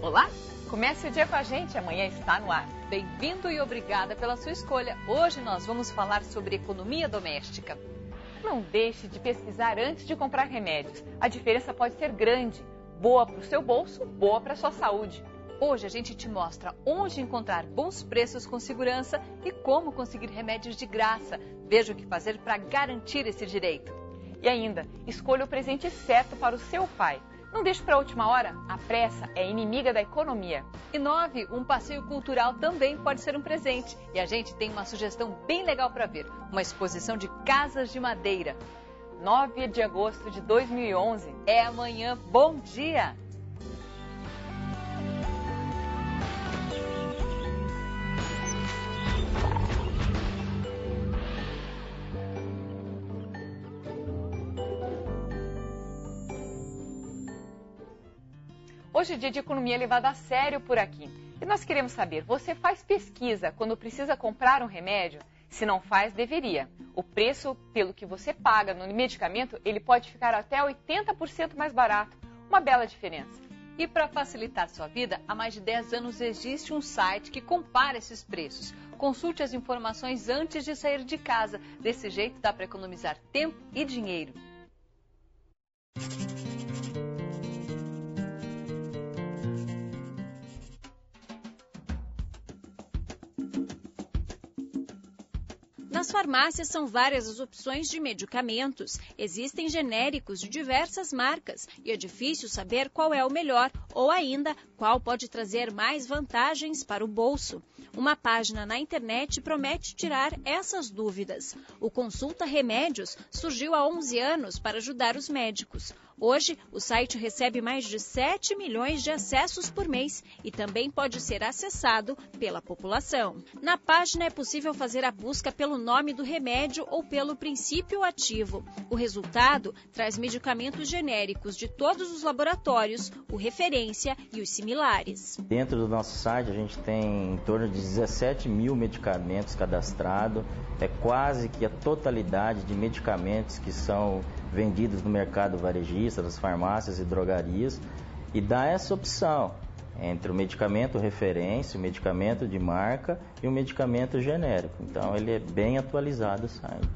Olá, comece o dia com a gente, amanhã está no ar. Bem-vindo e obrigada pela sua escolha. Hoje nós vamos falar sobre economia doméstica. Não deixe de pesquisar antes de comprar remédios. A diferença pode ser grande. Boa para o seu bolso, boa para a sua saúde. Hoje a gente te mostra onde encontrar bons preços com segurança e como conseguir remédios de graça. Veja o que fazer para garantir esse direito. E ainda, escolha o presente certo para o seu pai. Não deixe para a última hora, a pressa é inimiga da economia. E 9, um passeio cultural também pode ser um presente. E a gente tem uma sugestão bem legal para ver, uma exposição de casas de madeira. 9 de agosto de 2011, é amanhã, bom dia! Hoje é dia de economia levada a sério por aqui. E nós queremos saber, você faz pesquisa quando precisa comprar um remédio? Se não faz, deveria. O preço pelo que você paga no medicamento, ele pode ficar até 80% mais barato. Uma bela diferença. E para facilitar sua vida, há mais de 10 anos existe um site que compara esses preços. Consulte as informações antes de sair de casa. Desse jeito dá para economizar tempo e dinheiro. Nas farmácias são várias as opções de medicamentos. Existem genéricos de diversas marcas e é difícil saber qual é o melhor ou ainda qual pode trazer mais vantagens para o bolso. Uma página na internet promete tirar essas dúvidas. O Consulta Remédios surgiu há 11 anos para ajudar os médicos. Hoje, o site recebe mais de 7 milhões de acessos por mês e também pode ser acessado pela população. Na página é possível fazer a busca pelo nome do remédio ou pelo princípio ativo. O resultado traz medicamentos genéricos de todos os laboratórios, o referência e os similares. Dentro do nosso site a gente tem em torno de 17 mil medicamentos cadastrados. É quase que a totalidade de medicamentos que são vendidos no mercado varejista, das farmácias e drogarias, e dá essa opção entre o medicamento referência, o medicamento de marca e o medicamento genérico. Então ele é bem atualizado o site.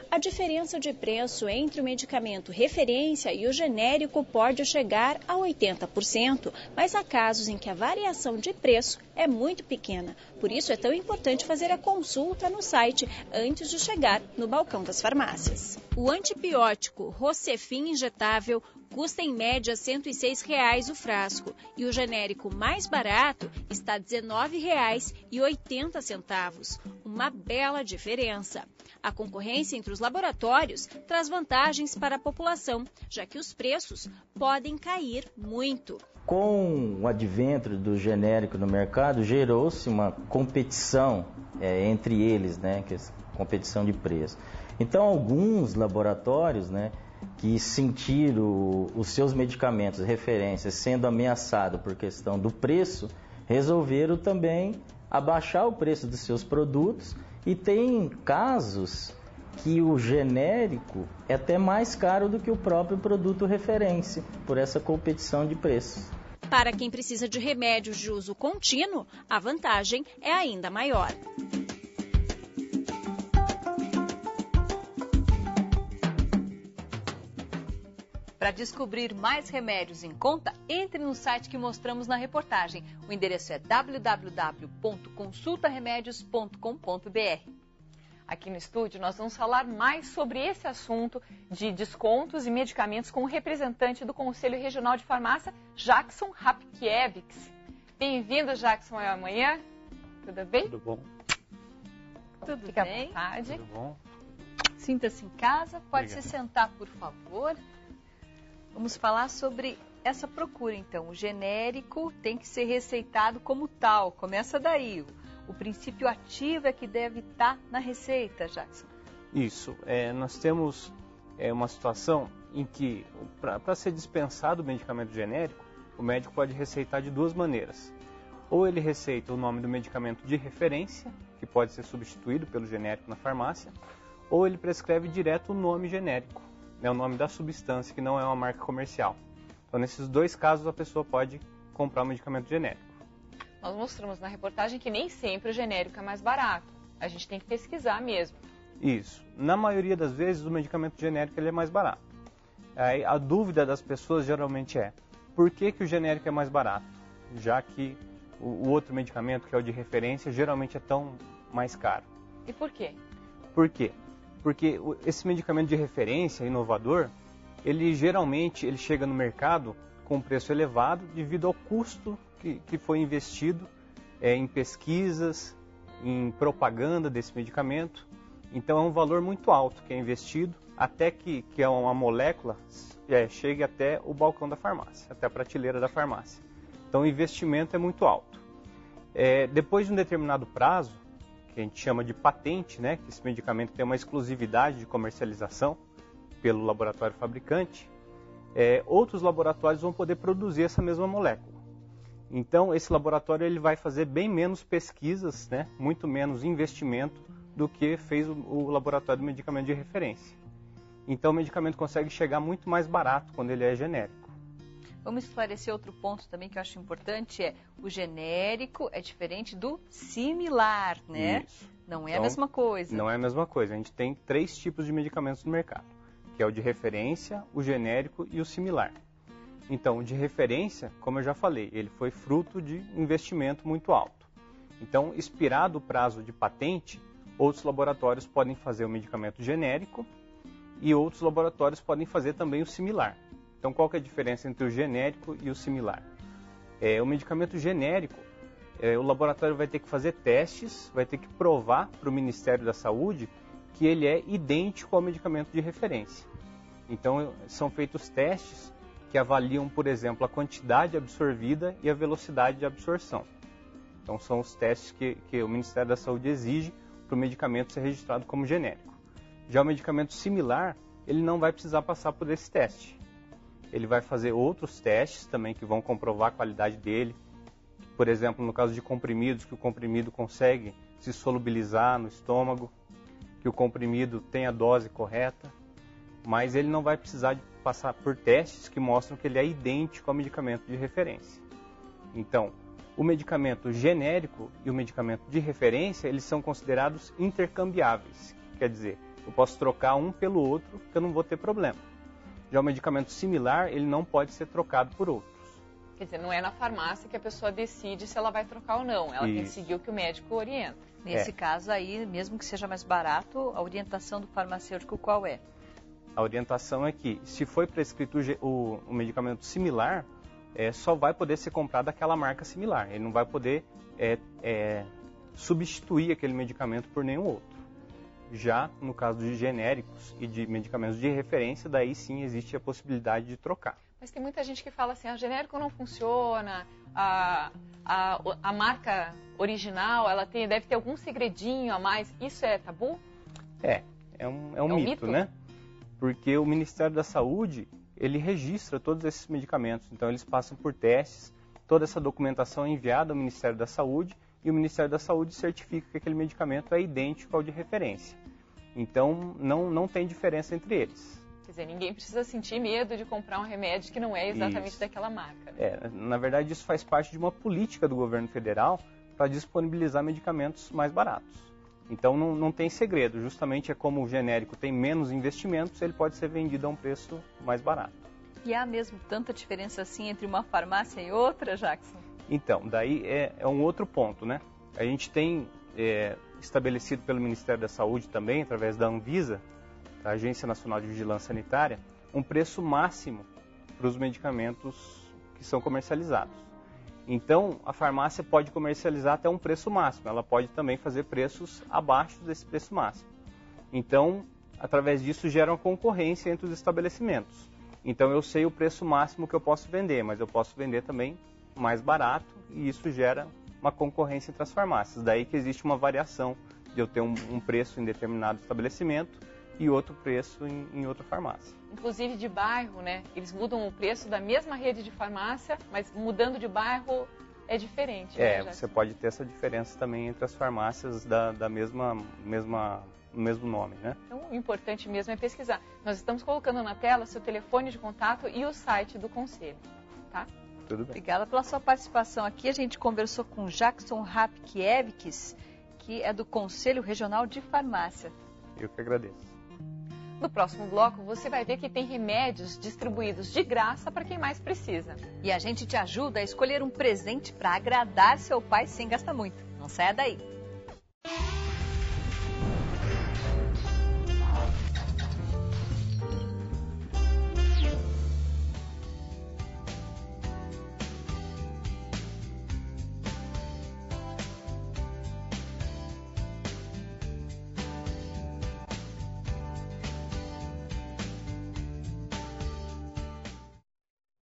A diferença de preço entre o medicamento referência e o genérico pode chegar a 80%, mas há casos em que a variação de preço é muito pequena. Por isso é tão importante fazer a consulta no site antes de chegar no balcão das farmácias. O antibiótico Rocefin injetável custa em média R$ 106 o frasco e o genérico mais barato está R$ 19,80. Uma bela diferença. A concorrência entre os laboratórios traz vantagens para a população, já que os preços podem cair muito. Com o advento do genérico no mercado, gerou-se uma competição entre eles, que é competição de preço. Então, alguns laboratórios, que sentiram os seus medicamentos referências sendo ameaçados por questão do preço, resolveram também abaixar o preço dos seus produtos e tem casos que o genérico é até mais caro do que o próprio produto referência, por essa competição de preços. Para quem precisa de remédios de uso contínuo, a vantagem é ainda maior. Para descobrir mais remédios em conta, entre no site que mostramos na reportagem. O endereço é www.consultaremédios.com.br. Aqui no estúdio nós vamos falar mais sobre esse assunto de descontos e medicamentos com o representante do Conselho Regional de Farmácia, Jackson Rapkiewicz. Bem-vindo, Jackson, é amanhã. Tudo bem? Tudo bom. Tudo Fica bem? À vontade. Tudo bom. Sinta-se em casa, pode Obrigado. se sentar, por favor. Vamos falar sobre essa procura, então. O genérico tem que ser receitado como tal. Começa daí. O princípio ativo é que deve estar na receita, Jackson. Isso. Nós temos uma situação em que, para ser dispensado o medicamento genérico, o médico pode receitar de duas maneiras. Ou ele receita o nome do medicamento de referência, que pode ser substituído pelo genérico na farmácia, ou ele prescreve direto o nome genérico, o nome da substância, que não é uma marca comercial. Então, nesses dois casos, a pessoa pode comprar um medicamento genérico. Nós mostramos na reportagem que nem sempre o genérico é mais barato. A gente tem que pesquisar mesmo. Isso. Na maioria das vezes, o medicamento genérico ele é mais barato. Aí, a dúvida das pessoas geralmente é: por que o genérico é mais barato? Já que o outro medicamento, que é o de referência, geralmente é tão mais caro. E por quê? Por quê? Porque esse medicamento de referência, inovador, ele geralmente chega no mercado com um preço elevado devido ao custo que foi investido em pesquisas, em propaganda desse medicamento. Então é um valor muito alto que é investido até que uma molécula chegue até o balcão da farmácia, até a prateleira da farmácia. Então o investimento é muito alto. Depois de um determinado prazo, que a gente chama de patente, né, que esse medicamento tem uma exclusividade de comercialização pelo laboratório fabricante, outros laboratórios vão poder produzir essa mesma molécula. Então, esse laboratório ele vai fazer bem menos pesquisas, né, muito menos investimento do que fez o laboratório do medicamento de referência. Então, o medicamento consegue chegar muito mais barato quando ele é genérico. Vamos esclarecer outro ponto também que eu acho importante, o genérico é diferente do similar, né? Isso. Não é a mesma coisa. Não é a mesma coisa. A gente tem 3 tipos de medicamentos no mercado, que é o de referência, o genérico e o similar. Então, o de referência, como eu já falei, ele foi fruto de investimento muito alto. Então, expirado o prazo de patente, outros laboratórios podem fazer o medicamento genérico e outros laboratórios podem fazer também o similar. Então, qual que é a diferença entre o genérico e o similar? O medicamento genérico, o laboratório vai ter que fazer testes, vai ter que provar para o Ministério da Saúde que ele é idêntico ao medicamento de referência. Então, são feitos testes que avaliam, por exemplo, a quantidade absorvida e a velocidade de absorção. Então, são os testes que o Ministério da Saúde exige para o medicamento ser registrado como genérico. Já o medicamento similar, ele não vai precisar passar por esse teste. Ele vai fazer outros testes também que vão comprovar a qualidade dele. Por exemplo, no caso de comprimidos, que o comprimido consegue se solubilizar no estômago, que o comprimido tem a dose correta, mas ele não vai precisar de passar por testes que mostram que ele é idêntico ao medicamento de referência. Então, o medicamento genérico e o medicamento de referência, eles são considerados intercambiáveis. Quer dizer, eu posso trocar um pelo outro que eu não vou ter problema. Já o medicamento similar, ele não pode ser trocado por outros. Quer dizer, não é na farmácia que a pessoa decide se ela vai trocar ou não. Ela tem que seguir o que o médico orienta. Nesse caso aí, mesmo que seja mais barato, a orientação do farmacêutico qual é? A orientação é que, se foi prescrito o medicamento similar, só vai poder ser comprado daquela marca similar. Ele não vai poder substituir aquele medicamento por nenhum outro. Já no caso de genéricos e de medicamentos de referência, daí sim existe a possibilidade de trocar. Mas tem muita gente que fala assim, o genérico não funciona, a marca original ela deve ter algum segredinho a mais. Isso é tabu? É um mito, né? Porque o Ministério da Saúde, ele registra todos esses medicamentos. Então, eles passam por testes, toda essa documentação é enviada ao Ministério da Saúde e o Ministério da Saúde certifica que aquele medicamento é idêntico ao de referência. Então, não tem diferença entre eles. Quer dizer, ninguém precisa sentir medo de comprar um remédio que não é exatamente daquela marca. Na verdade, isso faz parte de uma política do governo federal para disponibilizar medicamentos mais baratos. Então, não tem segredo. Justamente é como o genérico tem menos investimentos, ele pode ser vendido a um preço mais barato. E há mesmo tanta diferença assim entre uma farmácia e outra, Jackson? Então, daí é um outro ponto, né? A gente tem estabelecido pelo Ministério da Saúde também, através da Anvisa, a Agência Nacional de Vigilância Sanitária, um preço máximo para os medicamentos que são comercializados. Então, a farmácia pode comercializar até um preço máximo, ela pode também fazer preços abaixo desse preço máximo. Então, através disso, gera uma concorrência entre os estabelecimentos. Então, eu sei o preço máximo que eu posso vender, mas eu posso vender também mais barato e isso gera uma concorrência entre as farmácias. Daí que existe uma variação de eu ter um preço em determinado estabelecimento e outro preço em outra farmácia. Inclusive de bairro, né? Eles mudam o preço da mesma rede de farmácia, mas mudando de bairro é diferente. Né, você pode ter essa diferença também entre as farmácias da mesmo nome, né? Então, o importante mesmo é pesquisar. Nós estamos colocando na tela seu telefone de contato e o site do Conselho, tá? Tudo bem. Obrigada pela sua participação aqui. A gente conversou com Jackson Rapkiewicz, que é do Conselho Regional de Farmácia. Eu que agradeço. No próximo bloco, você vai ver que tem remédios distribuídos de graça para quem mais precisa. E a gente te ajuda a escolher um presente para agradar seu pai sem gastar muito. Não saia daí!